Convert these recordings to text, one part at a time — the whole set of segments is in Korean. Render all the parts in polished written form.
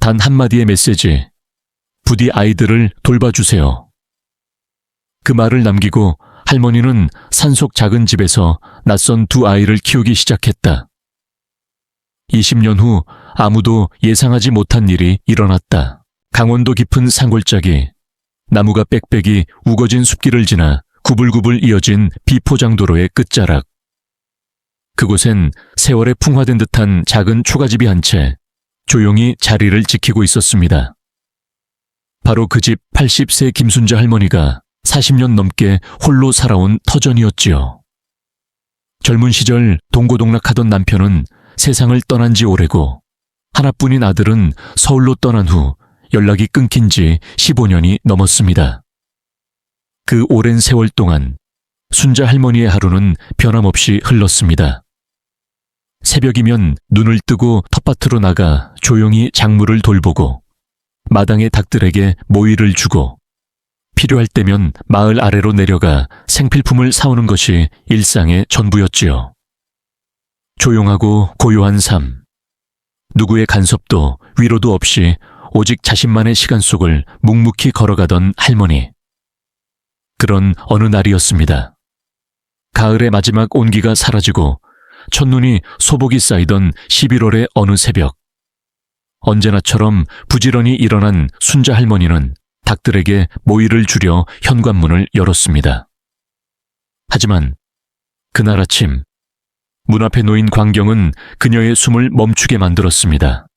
단 한마디의 메시지. 부디 아이들을 돌봐주세요. 그 말을 남기고 할머니는 산속 작은 집에서 낯선 두 아이를 키우기 시작했다. 20년 후 아무도 예상하지 못한 일이 일어났다. 강원도 깊은 산골짜기, 나무가 빽빽이 우거진 숲길을 지나 구불구불 이어진 비포장도로의 끝자락. 그곳엔 세월에 풍화된 듯한 작은 초가집이 한 채 조용히 자리를 지키고 있었습니다. 바로 그 집 80세 김순자 할머니가 40년 넘게 홀로 살아온 터전이었지요. 젊은 시절 동고동락하던 남편은 세상을 떠난 지 오래고 하나뿐인 아들은 서울로 떠난 후 연락이 끊긴 지 15년이 넘었습니다. 그 오랜 세월 동안 순자 할머니의 하루는 변함없이 흘렀습니다. 새벽이면 눈을 뜨고 텃밭으로 나가 조용히 작물을 돌보고 마당의 닭들에게 모이를 주고 필요할 때면 마을 아래로 내려가 생필품을 사오는 것이 일상의 전부였지요. 조용하고 고요한 삶. 누구의 간섭도 위로도 없이 오직 자신만의 시간 속을 묵묵히 걸어가던 할머니. 그런 어느 날이었습니다. 가을의 마지막 온기가 사라지고 첫눈이 소복이 쌓이던 11월의 어느 새벽. 언제나처럼 부지런히 일어난 순자 할머니는 닭들에게 모이를 주려 현관문을 열었습니다. 하지만 그날 아침 문 앞에 놓인 광경은 그녀의 숨을 멈추게 만들었습니다.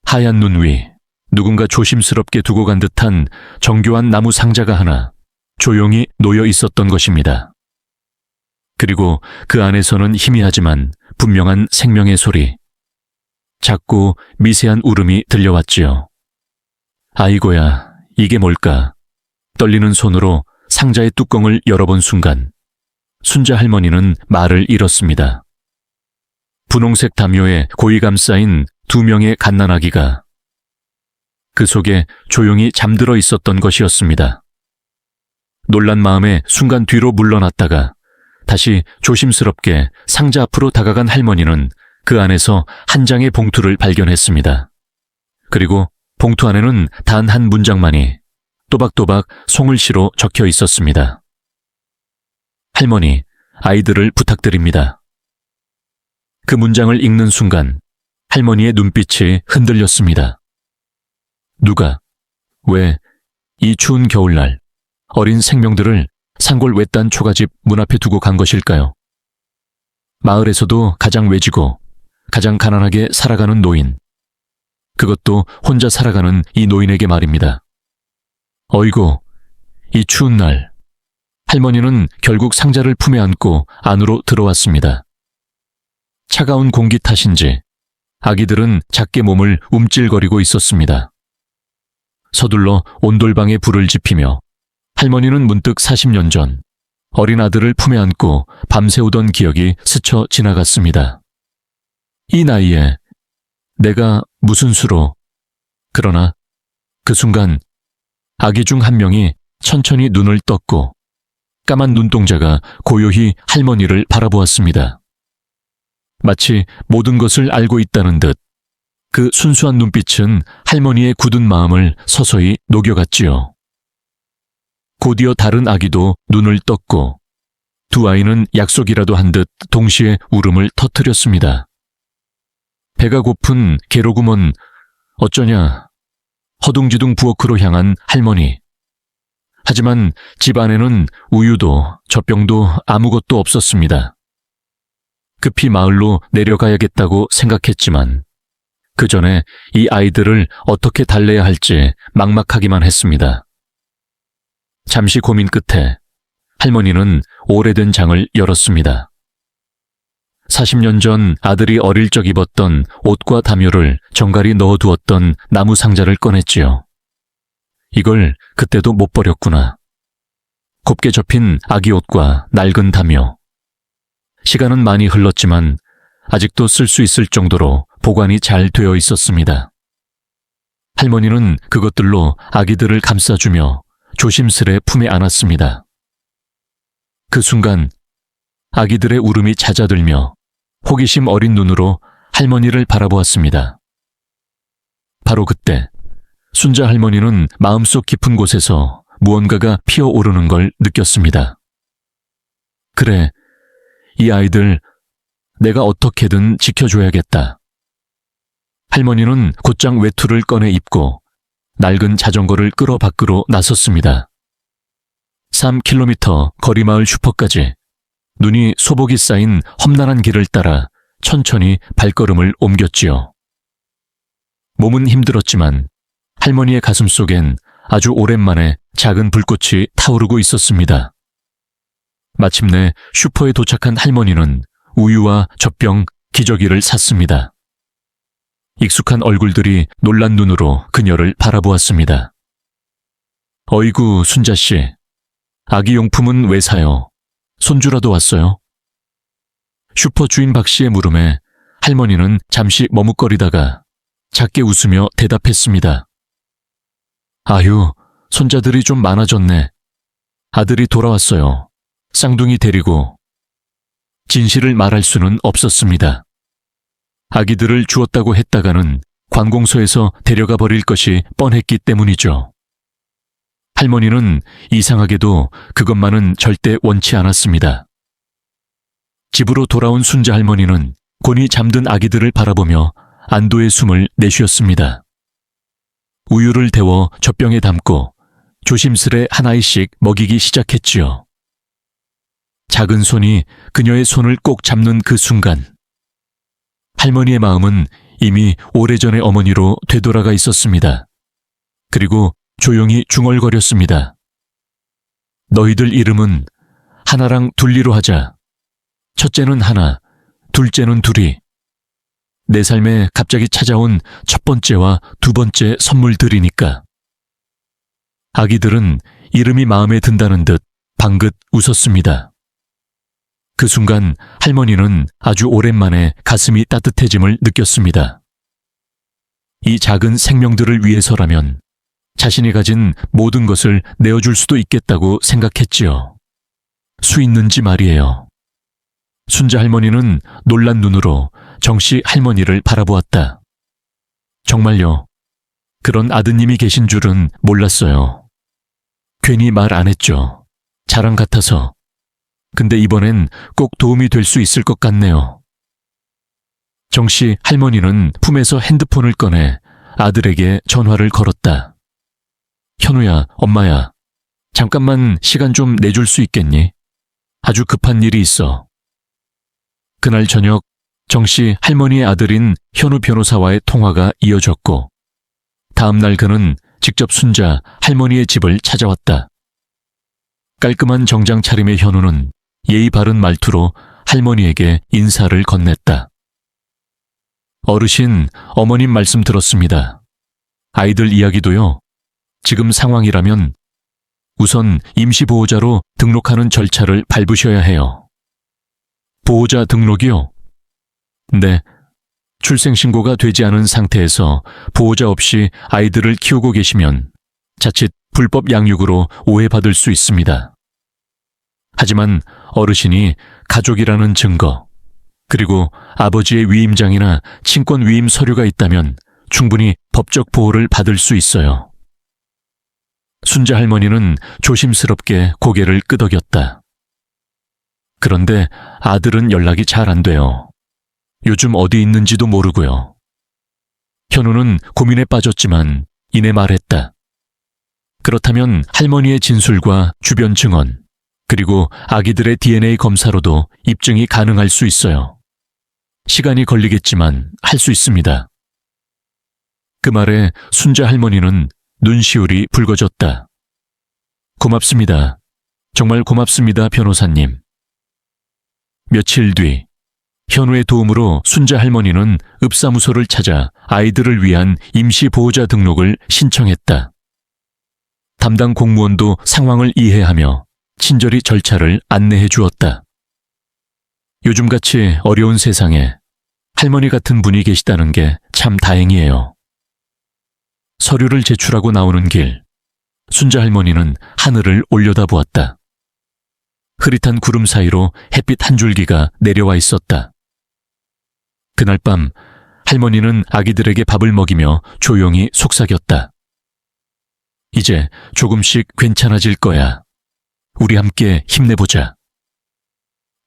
하얀 눈 위 누군가 조심스럽게 두고 간 듯한 정교한 나무 상자가 하나 조용히 놓여 있었던 것입니다. 그리고 그 안에서는 희미하지만 분명한 생명의 소리, 작고 미세한 울음이 들려왔지요. 아이고야, 이게 뭘까? 떨리는 손으로 상자의 뚜껑을 열어본 순간 순자 할머니는 말을 잃었습니다. 분홍색 담요에 고이 감싸인 2명의 갓난아기가 그 속에 조용히 잠들어 있었던 것이었습니다. 놀란 마음에 순간 뒤로 물러났다가 다시 조심스럽게 상자 앞으로 다가간 할머니는 그 안에서 한 장의 봉투를 발견했습니다. 그리고 봉투 안에는 단 한 문장만이 또박또박 송글씨로 적혀 있었습니다. 할머니, 아이들을 부탁드립니다. 그 문장을 읽는 순간 할머니의 눈빛이 흔들렸습니다. 누가, 왜 이 추운 겨울날 어린 생명들을 산골 외딴 초가집 문 앞에 두고 간 것일까요? 마을에서도 가장 외지고 가장 가난하게 살아가는 노인. 그것도 혼자 살아가는 이 노인에게 말입니다. 어이구, 이 추운 날. 할머니는 결국 상자를 품에 안고 안으로 들어왔습니다. 차가운 공기 탓인지 아기들은 작게 몸을 움찔거리고 있었습니다. 서둘러 온돌방에 불을 지피며 할머니는 문득 40년 전 어린 아들을 품에 안고 밤새우던 기억이 스쳐 지나갔습니다. 이 나이에 내가 무슨 수로. 그러나 그 순간 아기 중 한 명이 천천히 눈을 떴고 까만 눈동자가 고요히 할머니를 바라보았습니다. 마치 모든 것을 알고 있다는 듯 그 순수한 눈빛은 할머니의 굳은 마음을 서서히 녹여갔지요. 곧이어 다른 아기도 눈을 떴고 두 아이는 약속이라도 한 듯 동시에 울음을 터뜨렸습니다. 배가 고픈 게로구먼 어쩌냐 허둥지둥 부엌으로 향한 할머니. 하지만 집 안에는 우유도 젖병도 아무것도 없었습니다. 급히 마을로 내려가야겠다고 생각했지만 그 전에 이 아이들을 어떻게 달래야 할지 막막하기만 했습니다. 잠시 고민 끝에 할머니는 오래된 장을 열었습니다. 40년 전 아들이 어릴 적 입었던 옷과 담요를 정갈히 넣어두었던 나무 상자를 꺼냈지요. 이걸 그때도 못 버렸구나. 곱게 접힌 아기 옷과 낡은 담요. 시간은 많이 흘렀지만 아직도 쓸 수 있을 정도로 보관이 잘 되어 있었습니다. 할머니는 그것들로 아기들을 감싸주며 조심스레 품에 안았습니다. 그 순간 아기들의 울음이 잦아들며 호기심 어린 눈으로 할머니를 바라보았습니다. 바로 그때 순자 할머니는 마음속 깊은 곳에서 무언가가 피어오르는 걸 느꼈습니다. 그래, 이 아이들 내가 어떻게든 지켜줘야겠다. 할머니는 곧장 외투를 꺼내 입고 낡은 자전거를 끌어 밖으로 나섰습니다. 3km 거리 마을 슈퍼까지 눈이 소복이 쌓인 험난한 길을 따라 천천히 발걸음을 옮겼지요. 몸은 힘들었지만 할머니의 가슴 속엔 아주 오랜만에 작은 불꽃이 타오르고 있었습니다. 마침내 슈퍼에 도착한 할머니는 우유와 젖병, 기저귀를 샀습니다. 익숙한 얼굴들이 놀란 눈으로 그녀를 바라보았습니다. 어이구, 순자씨. 아기 용품은 왜 사요? 손주라도 왔어요? 슈퍼 주인 박씨의 물음에 할머니는 잠시 머뭇거리다가 작게 웃으며 대답했습니다. 아유, 손자들이 좀 많아졌네. 아들이 돌아왔어요. 쌍둥이 데리고. 진실을 말할 수는 없었습니다. 아기들을 주었다고 했다가는 관공서에서 데려가 버릴 것이 뻔했기 때문이죠. 할머니는 이상하게도 그것만은 절대 원치 않았습니다. 집으로 돌아온 순자 할머니는 곤히 잠든 아기들을 바라보며 안도의 숨을 내쉬었습니다. 우유를 데워 젖병에 담고 조심스레 하나씩 먹이기 시작했지요. 작은 손이 그녀의 손을 꼭 잡는 그 순간 할머니의 마음은 이미 오래전의 어머니로 되돌아가 있었습니다. 그리고 조용히 중얼거렸습니다. 너희들 이름은 하나랑 둘리로 하자. 첫째는 하나, 둘째는 둘이. 내 삶에 갑자기 찾아온 첫 번째와 두 번째 선물들이니까. 아기들은 이름이 마음에 든다는 듯 방긋 웃었습니다. 그 순간 할머니는 아주 오랜만에 가슴이 따뜻해짐을 느꼈습니다. 이 작은 생명들을 위해서라면 자신이 가진 모든 것을 내어줄 수도 있겠다고 생각했지요. 수 있는지 말이에요. 순자 할머니는 놀란 눈으로 정씨 할머니를 바라보았다. 정말요. 그런 아드님이 계신 줄은 몰랐어요. 괜히 말 안 했죠. 자랑 같아서. 근데 이번엔 꼭 도움이 될 수 있을 것 같네요. 정씨 할머니는 품에서 핸드폰을 꺼내 아들에게 전화를 걸었다. 현우야, 엄마야. 잠깐만 시간 좀 내줄 수 있겠니? 아주 급한 일이 있어. 그날 저녁 정씨 할머니의 아들인 현우 변호사와의 통화가 이어졌고 다음 날 그는 직접 순자 할머니의 집을 찾아왔다. 깔끔한 정장 차림의 현우는 예의 바른 말투로 할머니에게 인사를 건넸다. 어르신, 어머님 말씀 들었습니다. 아이들 이야기도요. 지금 상황이라면 우선 임시보호자로 등록하는 절차를 밟으셔야 해요. 보호자 등록이요? 네. 출생신고가 되지 않은 상태에서 보호자 없이 아이들을 키우고 계시면 자칫 불법 양육으로 오해받을 수 있습니다. 하지만 어르신이 가족이라는 증거, 그리고 아버지의 위임장이나 친권 위임 서류가 있다면 충분히 법적 보호를 받을 수 있어요. 순자 할머니는 조심스럽게 고개를 끄덕였다. 그런데 아들은 연락이 잘 안 돼요. 요즘 어디 있는지도 모르고요. 현우는 고민에 빠졌지만 이내 말했다. 그렇다면 할머니의 진술과 주변 증언, 그리고 아기들의 DNA 검사로도 입증이 가능할 수 있어요. 시간이 걸리겠지만 할 수 있습니다. 그 말에 순자 할머니는 눈시울이 붉어졌다. 고맙습니다. 정말 고맙습니다, 변호사님. 며칠 뒤 현우의 도움으로 순자 할머니는 읍사무소를 찾아 아이들을 위한 임시보호자 등록을 신청했다. 담당 공무원도 상황을 이해하며 친절히 절차를 안내해 주었다. 요즘같이 어려운 세상에 할머니 같은 분이 계시다는 게 참 다행이에요. 서류를 제출하고 나오는 길, 순자 할머니는 하늘을 올려다보았다. 흐릿한 구름 사이로 햇빛 한 줄기가 내려와 있었다. 그날 밤 할머니는 아기들에게 밥을 먹이며 조용히 속삭였다. 이제 조금씩 괜찮아질 거야. 우리 함께 힘내보자.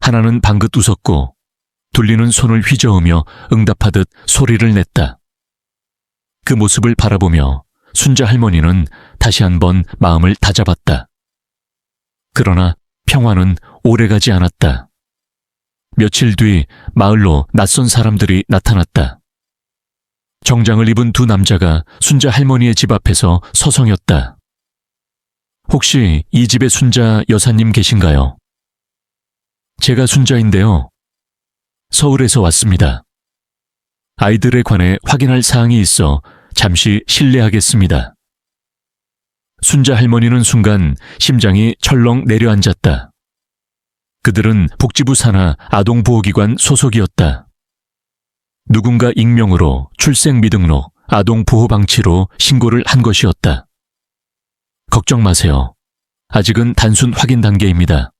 하나는 방긋 웃었고 둘리는 손을 휘저으며 응답하듯 소리를 냈다. 그 모습을 바라보며 순자 할머니는 다시 한번 마음을 다잡았다. 그러나 평화는 오래가지 않았다. 며칠 뒤 마을로 낯선 사람들이 나타났다. 정장을 입은 두 남자가 순자 할머니의 집 앞에서 서성였다. 혹시 이 집의 순자 여사님 계신가요? 제가 순자인데요. 서울에서 왔습니다. 아이들에 관해 확인할 사항이 있어 잠시 실례하겠습니다. 순자 할머니는 순간 심장이 철렁 내려앉았다. 그들은 복지부 산하 아동보호기관 소속이었다. 누군가 익명으로 출생미등록, 아동보호방치로 신고를 한 것이었다. 걱정 마세요. 아직은 단순 확인 단계입니다.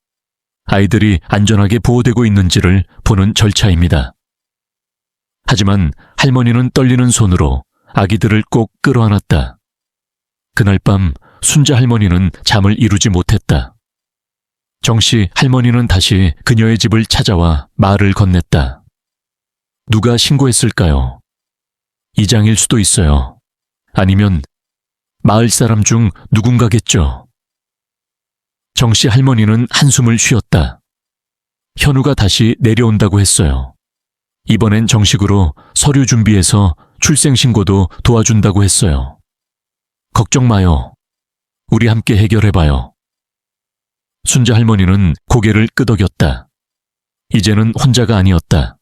아이들이 안전하게 보호되고 있는지를 보는 절차입니다. 하지만 할머니는 떨리는 손으로 아기들을 꼭 끌어안았다. 그날 밤 순자 할머니는 잠을 이루지 못했다. 정씨 할머니는 다시 그녀의 집을 찾아와 말을 건넸다. 누가 신고했을까요? 이장일 수도 있어요. 아니면 마을 사람 중 누군가겠죠. 정씨 할머니는 한숨을 쉬었다. 현우가 다시 내려온다고 했어요. 이번엔 정식으로 서류 준비해서 출생신고도 도와준다고 했어요. 걱정 마요. 우리 함께 해결해봐요. 순자 할머니는 고개를 끄덕였다. 이제는 혼자가 아니었다.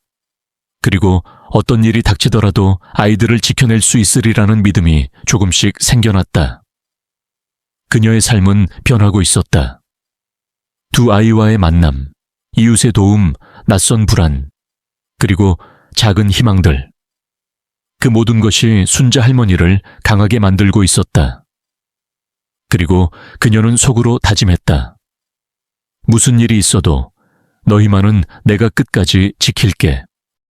그리고 어떤 일이 닥치더라도 아이들을 지켜낼 수 있으리라는 믿음이 조금씩 생겨났다. 그녀의 삶은 변하고 있었다. 두 아이와의 만남, 이웃의 도움, 낯선 불안, 그리고 작은 희망들. 그 모든 것이 순자 할머니를 강하게 만들고 있었다. 그리고 그녀는 속으로 다짐했다. 무슨 일이 있어도 너희만은 내가 끝까지 지킬게.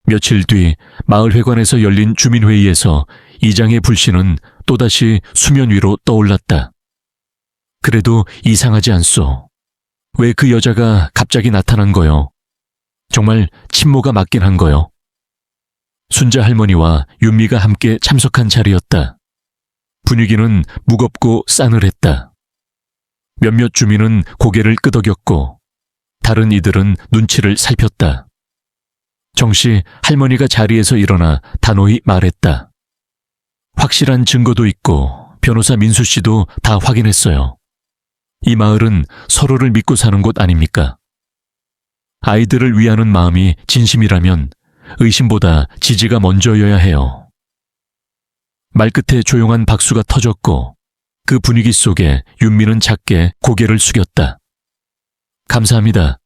며칠 뒤 마을회관에서 열린 주민회의에서 이장의 불씨는 또다시 수면 위로 떠올랐다. 그래도 이상하지 않소. 왜 그 여자가 갑자기 나타난 거요? 정말 친모가 맞긴 한 거요? 순자 할머니와 윤미가 함께 참석한 자리였다. 분위기는 무겁고 싸늘했다. 몇몇 주민은 고개를 끄덕였고 다른 이들은 눈치를 살폈다. 정씨 할머니가 자리에서 일어나 단호히 말했다. 확실한 증거도 있고 변호사 민수 씨도 다 확인했어요. 이 마을은 서로를 믿고 사는 곳 아닙니까? 아이들을 위하는 마음이 진심이라면 의심보다 지지가 먼저여야 해요. 말끝에 조용한 박수가 터졌고 그 분위기 속에 윤미는 작게 고개를 숙였다. 감사합니다.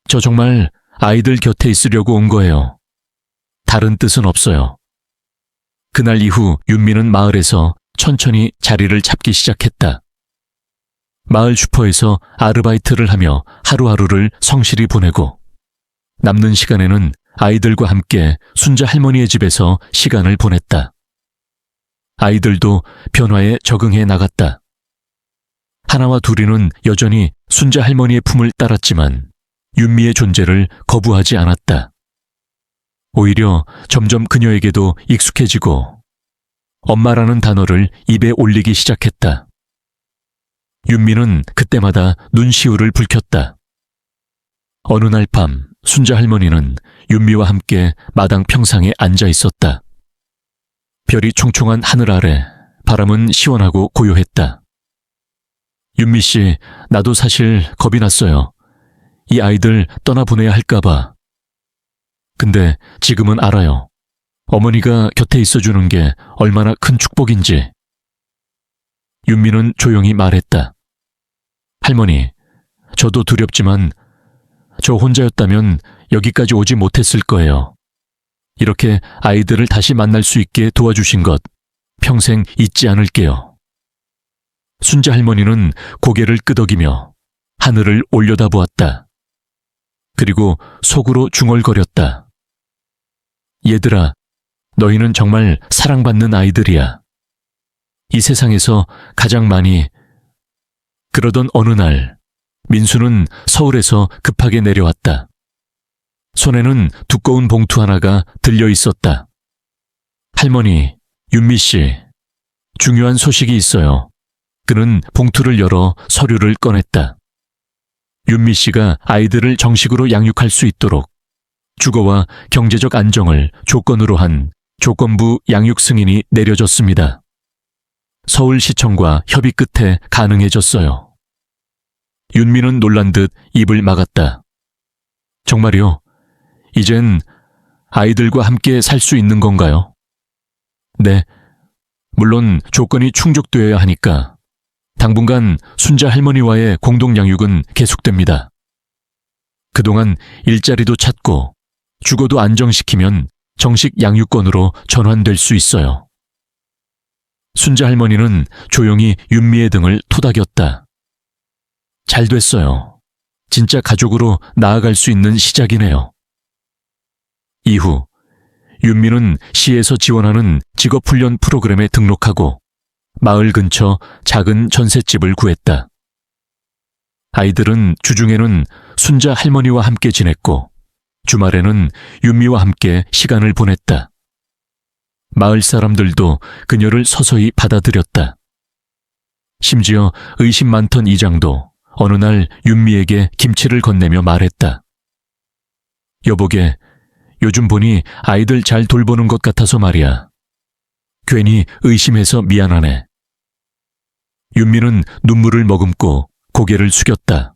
저 정말 아이들 곁에 있으려고 온 거예요. 다른 뜻은 없어요. 그날 이후 윤미는 마을에서 천천히 자리를 잡기 시작했다. 마을 슈퍼에서 아르바이트를 하며 하루하루를 성실히 보내고 남는 시간에는 아이들과 함께 순자 할머니의 집에서 시간을 보냈다. 아이들도 변화에 적응해 나갔다. 하나와 둘이는 여전히 순자 할머니의 품을 따랐지만 윤미의 존재를 거부하지 않았다. 오히려 점점 그녀에게도 익숙해지고 엄마라는 단어를 입에 올리기 시작했다. 윤미는 그때마다 눈시울을 붉혔다. 어느 날 밤 순자 할머니는 윤미와 함께 마당 평상에 앉아 있었다. 별이 총총한 하늘 아래 바람은 시원하고 고요했다. 윤미 씨, 나도 사실 겁이 났어요. 이 아이들 떠나보내야 할까봐. 근데 지금은 알아요. 어머니가 곁에 있어주는 게 얼마나 큰 축복인지. 윤미는 조용히 말했다. 할머니, 저도 두렵지만 저 혼자였다면 여기까지 오지 못했을 거예요. 이렇게 아이들을 다시 만날 수 있게 도와주신 것 평생 잊지 않을게요. 순자 할머니는 고개를 끄덕이며 하늘을 올려다보았다. 그리고 속으로 중얼거렸다. 얘들아, 너희는 정말 사랑받는 아이들이야. 이 세상에서 가장 많이. 그러던 어느 날 민수는 서울에서 급하게 내려왔다. 손에는 두꺼운 봉투 하나가 들려 있었다. 할머니, 윤미 씨, 중요한 소식이 있어요. 그는 봉투를 열어 서류를 꺼냈다. 윤미 씨가 아이들을 정식으로 양육할 수 있도록 주거와 경제적 안정을 조건으로 한 조건부 양육 승인이 내려졌습니다. 서울시청과 협의 끝에 가능해졌어요. 윤미는 놀란 듯 입을 막았다. 정말요? 이젠 아이들과 함께 살 수 있는 건가요? 네, 물론 조건이 충족되어야 하니까 당분간 순자 할머니와의 공동 양육은 계속됩니다. 그동안 일자리도 찾고 주거도 안정시키면 정식 양육권으로 전환될 수 있어요. 순자 할머니는 조용히 윤미의 등을 토닥였다. 잘 됐어요. 진짜 가족으로 나아갈 수 있는 시작이네요. 이후 윤미는 시에서 지원하는 직업훈련 프로그램에 등록하고 마을 근처 작은 전셋집을 구했다. 아이들은 주중에는 순자 할머니와 함께 지냈고 주말에는 윤미와 함께 시간을 보냈다. 마을 사람들도 그녀를 서서히 받아들였다. 심지어 의심 많던 이장도 어느 날 윤미에게 김치를 건네며 말했다. 여보게, 요즘 보니 아이들 잘 돌보는 것 같아서 말이야. 괜히 의심해서 미안하네. 윤미는 눈물을 머금고 고개를 숙였다.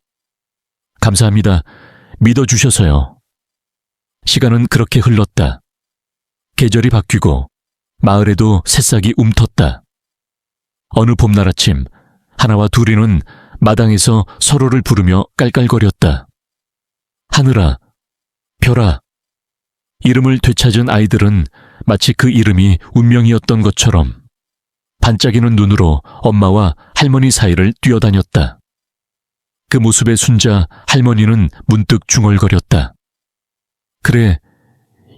감사합니다. 믿어주셔서요. 시간은 그렇게 흘렀다. 계절이 바뀌고 마을에도 새싹이 움텄다. 어느 봄날 아침 하나와 둘이는 마당에서 서로를 부르며 깔깔거렸다. 하늘아, 별아. 이름을 되찾은 아이들은 마치 그 이름이 운명이었던 것처럼 반짝이는 눈으로 엄마와 할머니 사이를 뛰어다녔다. 그 모습에 순자 할머니는 문득 중얼거렸다. 그래,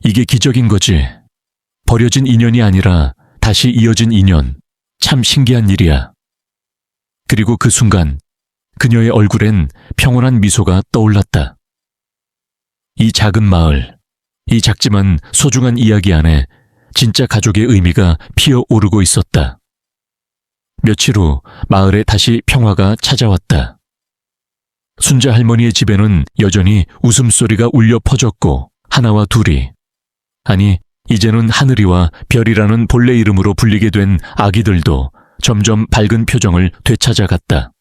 이게 기적인 거지. 버려진 인연이 아니라 다시 이어진 인연. 참 신기한 일이야. 그리고 그 순간 그녀의 얼굴엔 평온한 미소가 떠올랐다. 이 작은 마을, 이 작지만 소중한 이야기 안에 진짜 가족의 의미가 피어오르고 있었다. 며칠 후 마을에 다시 평화가 찾아왔다. 순자 할머니의 집에는 여전히 웃음소리가 울려 퍼졌고 하나와 둘이, 아니 이제는 하늘이와 별이라는 본래 이름으로 불리게 된 아기들도 점점 밝은 표정을 되찾아갔다.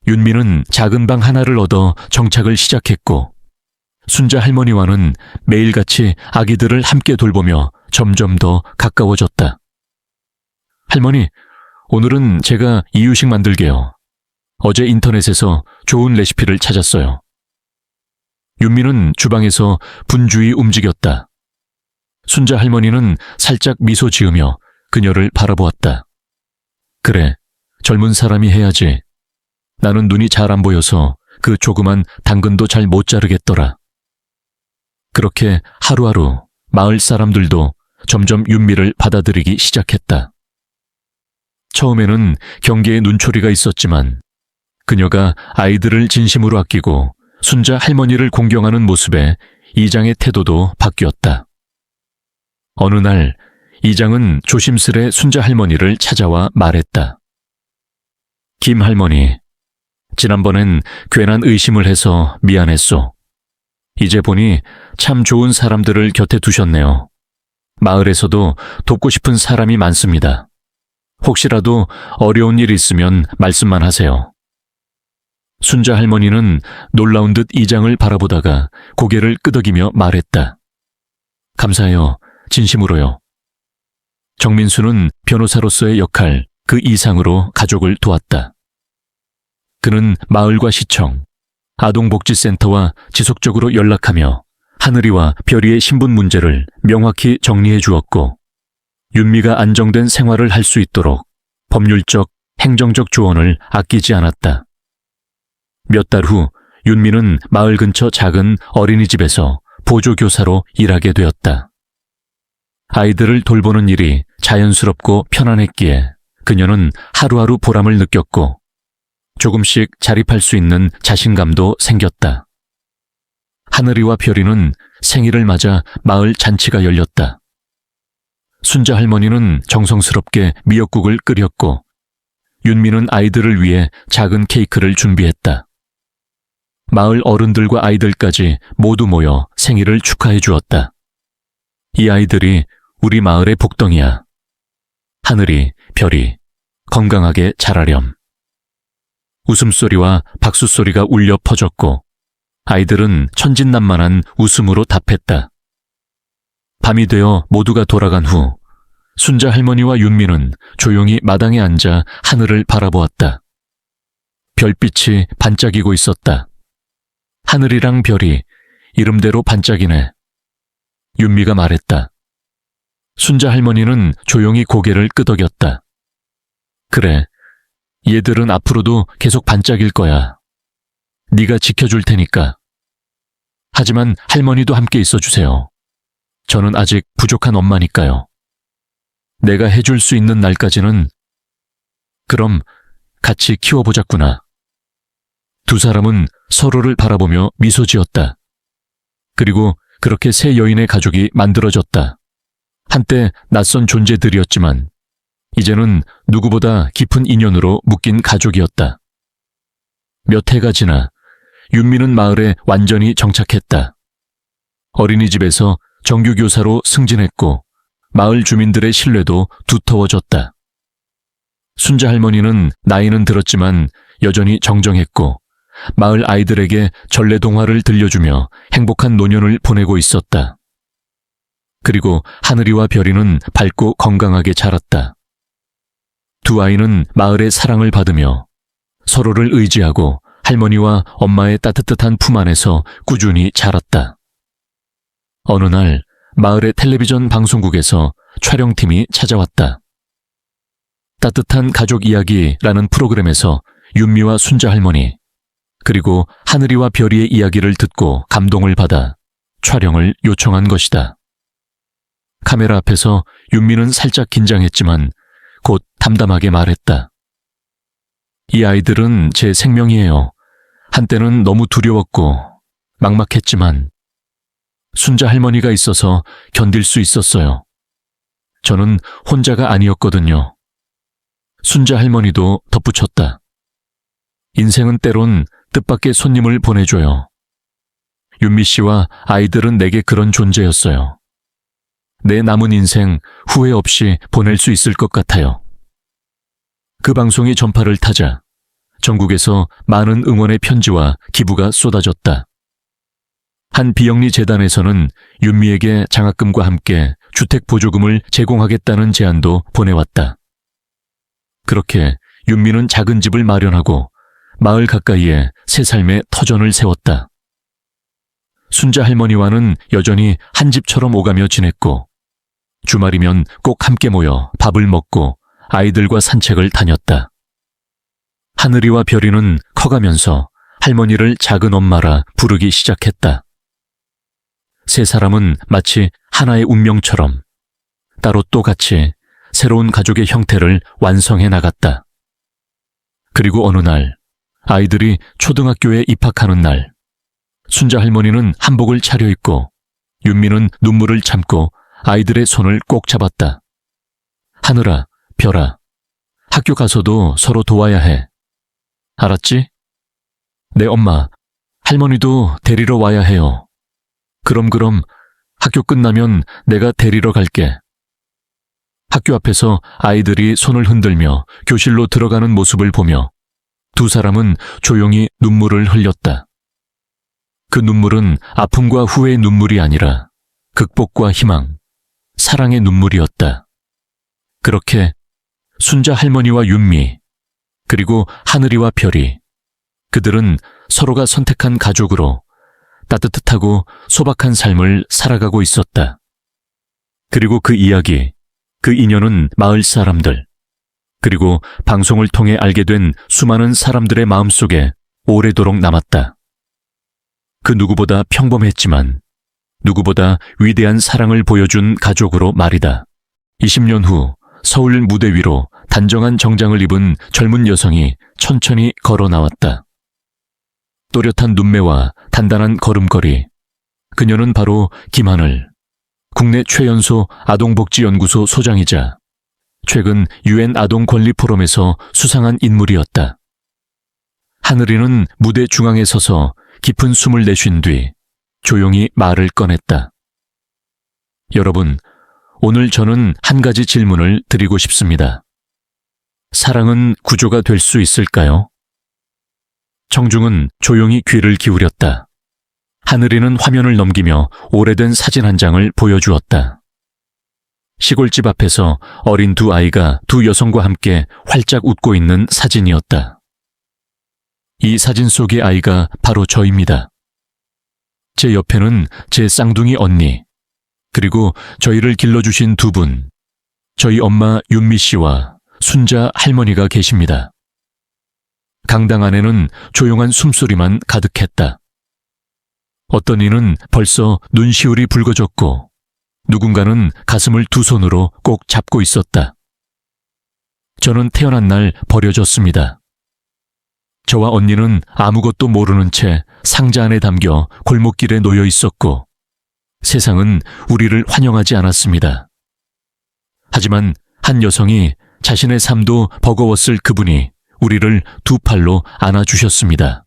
윤미는 작은 방 하나를 얻어 정착을 시작했고 순자 할머니와는 매일같이 아기들을 함께 돌보며 점점 더 가까워졌다. 할머니, 오늘은 제가 이유식 만들게요. 어제 인터넷에서 좋은 레시피를 찾았어요. 윤미는 주방에서 분주히 움직였다. 순자 할머니는 살짝 미소 지으며 그녀를 바라보았다. 그래, 젊은 사람이 해야지. 나는 눈이 잘 안 보여서 그 조그만 당근도 잘 못 자르겠더라. 그렇게 하루하루 마을 사람들도 점점 윤미를 받아들이기 시작했다. 처음에는 경계에 눈초리가 있었지만 그녀가 아이들을 진심으로 아끼고 순자 할머니를 공경하는 모습에 이장의 태도도 바뀌었다. 어느 날 이장은 조심스레 순자 할머니를 찾아와 말했다. 김 할머니, 지난번엔 괜한 의심을 해서 미안했소. 이제 보니 참 좋은 사람들을 곁에 두셨네요. 마을에서도 돕고 싶은 사람이 많습니다. 혹시라도 어려운 일 있으면 말씀만 하세요. 순자 할머니는 놀라운 듯 이장을 바라보다가 고개를 끄덕이며 말했다. 감사해요. 진심으로요. 정민수는 변호사로서의 역할 그 이상으로 가족을 도왔다. 그는 마을과 시청, 아동복지센터와 지속적으로 연락하며 하늘이와 별이의 신분 문제를 명확히 정리해 주었고 윤미가 안정된 생활을 할 수 있도록 법률적, 행정적 조언을 아끼지 않았다. 몇 달 후 윤미는 마을 근처 작은 어린이집에서 보조교사로 일하게 되었다. 아이들을 돌보는 일이 자연스럽고 편안했기에 그녀는 하루하루 보람을 느꼈고 조금씩 자립할 수 있는 자신감도 생겼다. 하늘이와 별이는 생일을 맞아 마을 잔치가 열렸다. 순자 할머니는 정성스럽게 미역국을 끓였고 윤미는 아이들을 위해 작은 케이크를 준비했다. 마을 어른들과 아이들까지 모두 모여 생일을 축하해 주었다. 이 아이들이 우리 마을의 복덩이야. 하늘이, 별이 건강하게 자라렴. 웃음소리와 박수소리가 울려 퍼졌고 아이들은 천진난만한 웃음으로 답했다. 밤이 되어 모두가 돌아간 후 순자 할머니와 윤미는 조용히 마당에 앉아 하늘을 바라보았다. 별빛이 반짝이고 있었다. 하늘이랑 별이 이름대로 반짝이네. 윤미가 말했다. 순자 할머니는 조용히 고개를 끄덕였다. 그래, 얘들은 앞으로도 계속 반짝일 거야. 네가 지켜줄 테니까. 하지만 할머니도 함께 있어주세요. 저는 아직 부족한 엄마니까요. 내가 해줄 수 있는 날까지는 그럼 같이 키워보자꾸나. 두 사람은 서로를 바라보며 미소 지었다. 그리고 그렇게 세 여인의 가족이 만들어졌다. 한때 낯선 존재들이었지만 이제는 누구보다 깊은 인연으로 묶인 가족이었다. 몇 해가 지나 윤미는 마을에 완전히 정착했다. 어린이집에서 정규교사로 승진했고 마을 주민들의 신뢰도 두터워졌다. 순자 할머니는 나이는 들었지만 여전히 정정했고 마을 아이들에게 전래동화를 들려주며 행복한 노년을 보내고 있었다. 그리고 하늘이와 별이는 밝고 건강하게 자랐다. 두 아이는 마을의 사랑을 받으며 서로를 의지하고 할머니와 엄마의 따뜻한 품 안에서 꾸준히 자랐다. 어느 날 마을의 텔레비전 방송국에서 촬영팀이 찾아왔다. 따뜻한 가족 이야기라는 프로그램에서 윤미와 순자 할머니 그리고 하늘이와 별이의 이야기를 듣고 감동을 받아 촬영을 요청한 것이다. 카메라 앞에서 윤미는 살짝 긴장했지만 곧 담담하게 말했다. 이 아이들은 제 생명이에요. 한때는 너무 두려웠고 막막했지만 순자 할머니가 있어서 견딜 수 있었어요. 저는 혼자가 아니었거든요. 순자 할머니도 덧붙였다. 인생은 때론 뜻밖의 손님을 보내줘요. 윤미 씨와 아이들은 내게 그런 존재였어요. 내 남은 인생 후회 없이 보낼 수 있을 것 같아요. 그 방송이 전파를 타자 전국에서 많은 응원의 편지와 기부가 쏟아졌다. 한 비영리 재단에서는 윤미에게 장학금과 함께 주택보조금을 제공하겠다는 제안도 보내왔다. 그렇게 윤미는 작은 집을 마련하고 마을 가까이에 새 삶의 터전을 세웠다. 순자 할머니와는 여전히 한 집처럼 오가며 지냈고 주말이면 꼭 함께 모여 밥을 먹고 아이들과 산책을 다녔다. 하늘이와 별이는 커가면서 할머니를 작은 엄마라 부르기 시작했다. 세 사람은 마치 하나의 운명처럼 따로 또 같이 새로운 가족의 형태를 완성해 나갔다. 그리고 어느 날 아이들이 초등학교에 입학하는 날 순자 할머니는 한복을 차려입고 윤미는 눈물을 참고 아이들의 손을 꼭 잡았다. 하늘아, 별아, 학교 가서도 서로 도와야 해. 알았지? 내 엄마, 할머니도 데리러 와야 해요. 그럼 학교 끝나면 내가 데리러 갈게. 학교 앞에서 아이들이 손을 흔들며 교실로 들어가는 모습을 보며 두 사람은 조용히 눈물을 흘렸다. 그 눈물은 아픔과 후회의 눈물이 아니라 극복과 희망, 사랑의 눈물이었다. 그렇게 순자 할머니와 윤미, 그리고 하늘이와 별이, 그들은 서로가 선택한 가족으로 따뜻하고 소박한 삶을 살아가고 있었다. 그리고 그 이야기, 그 인연은 마을 사람들, 그리고 방송을 통해 알게 된 수많은 사람들의 마음속에 오래도록 남았다. 그 누구보다 평범했지만 누구보다 위대한 사랑을 보여준 가족으로 말이다. 20년 후 서울 무대 위로 단정한 정장을 입은 젊은 여성이 천천히 걸어 나왔다. 또렷한 눈매와 단단한 걸음걸이. 그녀는 바로 김하늘, 국내 최연소 아동복지연구소 소장이자 최근 UN 아동권리포럼에서 수상한 인물이었다. 하늘이는 무대 중앙에 서서 깊은 숨을 내쉰 뒤 조용히 말을 꺼냈다. 여러분, 오늘 저는 한 가지 질문을 드리고 싶습니다. 사랑은 구조가 될 수 있을까요? 청중은 조용히 귀를 기울였다. 하늘이는 화면을 넘기며 오래된 사진 한 장을 보여주었다. 시골집 앞에서 어린 두 아이가 두 여성과 함께 활짝 웃고 있는 사진이었다. 이 사진 속의 아이가 바로 저입니다. 제 옆에는 제 쌍둥이 언니, 그리고 저희를 길러주신 두 분, 저희 엄마 윤미 씨와 순자 할머니가 계십니다. 강당 안에는 조용한 숨소리만 가득했다. 어떤 이는 벌써 눈시울이 붉어졌고 누군가는 가슴을 두 손으로 꼭 잡고 있었다. 저는 태어난 날 버려졌습니다. 저와 언니는 아무것도 모르는 채 상자 안에 담겨 골목길에 놓여 있었고 세상은 우리를 환영하지 않았습니다. 하지만 한 여성이 자신의 삶도 버거웠을 그분이 우리를 두 팔로 안아주셨습니다.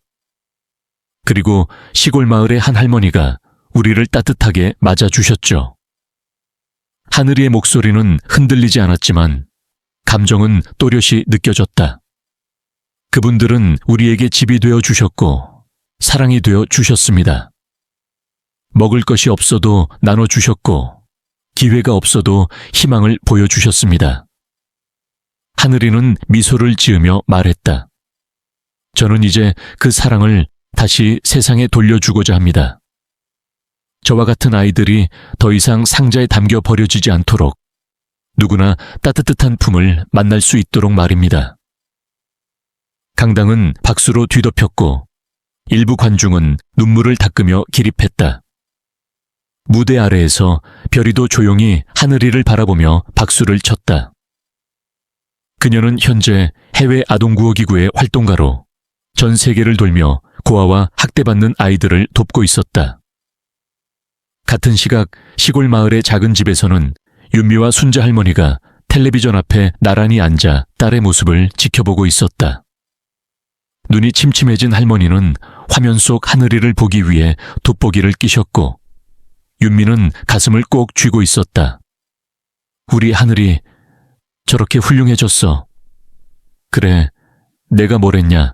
그리고 시골 마을의 한 할머니가 우리를 따뜻하게 맞아주셨죠. 하늘이의 목소리는 흔들리지 않았지만 감정은 또렷이 느껴졌다. 그분들은 우리에게 집이 되어 주셨고 사랑이 되어 주셨습니다. 먹을 것이 없어도 나눠주셨고 기회가 없어도 희망을 보여주셨습니다. 하늘이는 미소를 지으며 말했다. 저는 이제 그 사랑을 다시 세상에 돌려주고자 합니다. 저와 같은 아이들이 더 이상 상자에 담겨 버려지지 않도록 누구나 따뜻한 품을 만날 수 있도록 말입니다. 강당은 박수로 뒤덮였고 일부 관중은 눈물을 닦으며 기립했다. 무대 아래에서 별이도 조용히 하늘이를 바라보며 박수를 쳤다. 그녀는 현재 해외 아동구호기구의 활동가로 전 세계를 돌며 고아와 학대받는 아이들을 돕고 있었다. 같은 시각 시골 마을의 작은 집에서는 윤미와 순자 할머니가 텔레비전 앞에 나란히 앉아 딸의 모습을 지켜보고 있었다. 눈이 침침해진 할머니는 화면 속 하늘이를 보기 위해 돋보기를 끼셨고 윤미는 가슴을 꼭 쥐고 있었다. 우리 하늘이 저렇게 훌륭해졌어. 그래, 내가 뭘 했냐.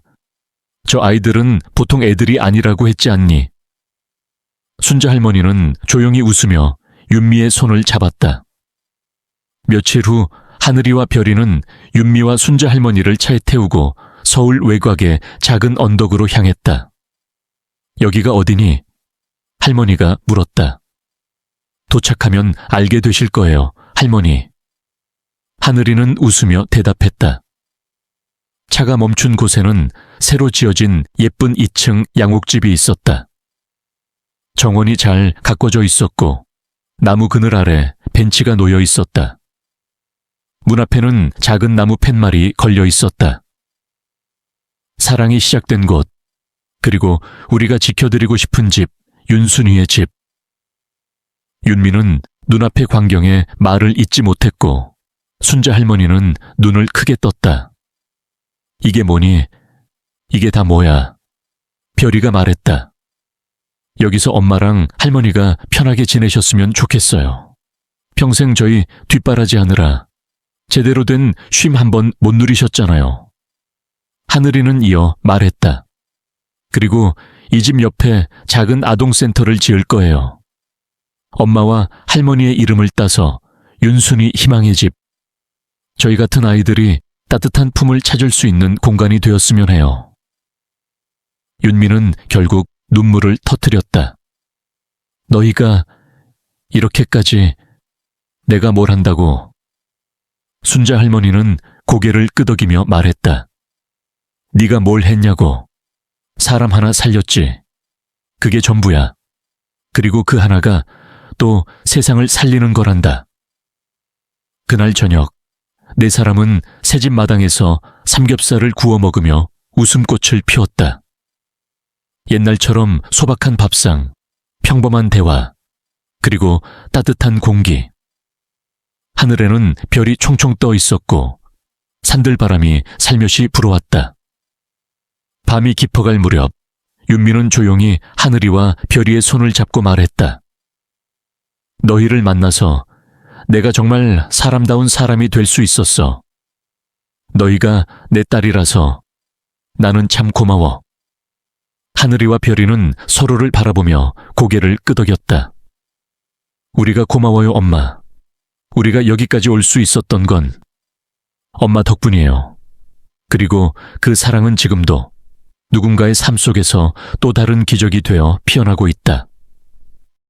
저 아이들은 보통 애들이 아니라고 했지 않니? 순자 할머니는 조용히 웃으며 윤미의 손을 잡았다. 며칠 후 하늘이와 별이는 윤미와 순자 할머니를 차에 태우고 서울 외곽의 작은 언덕으로 향했다. 여기가 어디니? 할머니가 물었다. 도착하면 알게 되실 거예요, 할머니. 하늘이는 웃으며 대답했다. 차가 멈춘 곳에는 새로 지어진 예쁜 2층 양옥집이 있었다. 정원이 잘 가꿔져 있었고 나무 그늘 아래 벤치가 놓여 있었다. 문 앞에는 작은 나무 팻말이 걸려 있었다. 사랑이 시작된 곳, 그리고 우리가 지켜드리고 싶은 집, 윤순이의 집. 윤미는 눈앞의 광경에 말을 잇지 못했고 순자 할머니는 눈을 크게 떴다. 이게 뭐니? 이게 다 뭐야? 별이가 말했다. 여기서 엄마랑 할머니가 편하게 지내셨으면 좋겠어요. 평생 저희 뒷바라지 하느라 제대로 된 쉼 한 번 못 누리셨잖아요. 하늘이는 이어 말했다. 그리고 이 집 옆에 작은 아동센터를 지을 거예요. 엄마와 할머니의 이름을 따서 윤순이 희망의 집. 저희 같은 아이들이 따뜻한 품을 찾을 수 있는 공간이 되었으면 해요. 윤미는 결국 눈물을 터뜨렸다. 너희가 이렇게까지 내가 뭘 한다고. 순자 할머니는 고개를 끄덕이며 말했다. 네가 뭘 했냐고. 사람 하나 살렸지. 그게 전부야. 그리고 그 하나가 또 세상을 살리는 거란다. 그날 저녁, 네 사람은 새집 마당에서 삼겹살을 구워 먹으며 웃음꽃을 피웠다. 옛날처럼 소박한 밥상, 평범한 대화, 그리고 따뜻한 공기. 하늘에는 별이 총총 떠 있었고 산들바람이 살며시 불어왔다. 밤이 깊어갈 무렵 윤미는 조용히 하늘이와 별이의 손을 잡고 말했다. 너희를 만나서 내가 정말 사람다운 사람이 될 수 있었어. 너희가 내 딸이라서 나는 참 고마워. 하늘이와 별이는 서로를 바라보며 고개를 끄덕였다. 우리가 고마워요, 엄마. 우리가 여기까지 올 수 있었던 건 엄마 덕분이에요. 그리고 그 사랑은 지금도 누군가의 삶 속에서 또 다른 기적이 되어 피어나고 있다.